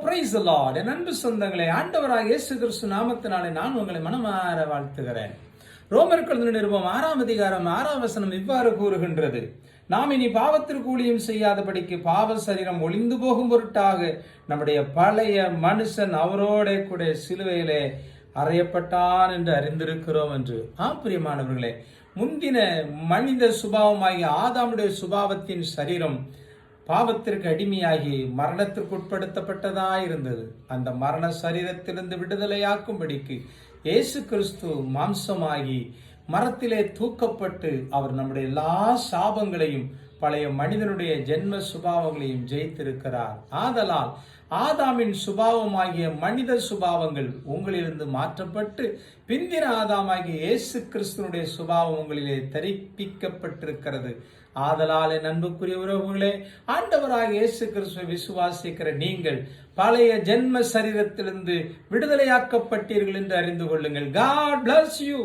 Praise the Lord. என் அன்பு சொந்தங்களே, ஆண்டவராகிய இயேசு கிறிஸ்து நாமத்தினாலே நான் உங்களை மனமார வாழ்த்துகிறேன். ரோமர்கள் நிருபம் 6 அதிகாரம் 6 வசனம் இவ்வாறு கூறுகின்றது: நாம் இனி பாவத்திற்கு ஊழியம் செய்யாதபடிக்கு பாவ சரீரம் ஒளிந்து போகும் பொருட்டாக நம்முடைய பழைய மனுஷன் அவரோட கூட சிலுவையிலே அறையப்பட்டான் என்று அறிந்திருக்கிறோம் என்று. பிரியமானவர்களே, முந்தின மனித சுபாவமாகிய ஆதாமுடைய சுபாவத்தின் சரீரம் பாவத்திற்கு அடிமையாகி மரணத்திற்கு உட்படுத்தப்பட்டதாயிருந்தது. அந்த மரண சரீரத்திலிருந்து விடுதலையாக்கும்படிக்கு இயேசு கிறிஸ்து மாம்சமாகி மரத்திலே தூக்கப்பட்டு அவர் நம்முடைய எல்லா சாபங்களையும் பழைய மனிதனுடைய ஜென்ம சுபாவங்களையும் ஜெயித்திருக்கிறார். ஆதலால் ஆதாமின் சுபாவமாகிய மனித சுபாவங்கள் உங்களிலிருந்து மாற்றப்பட்டு பிந்தின ஆதாமாகிய இயேசு கிறிஸ்துனுடைய சுபாவம் உங்களிலே தரிப்பிக்கப்பட்டிருக்கிறது. ஆதலால் என் அன்புக்குரிய உறவுகளே, ஆண்டவராக இயேசு கிறிஸ்துவை விசுவாசிக்கிற நீங்கள் பழைய ஜென்ம சரீரத்திலிருந்து விடுதலையாக்கப்பட்டீர்கள் என்று அறிந்து கொள்ளுங்கள். God bless you.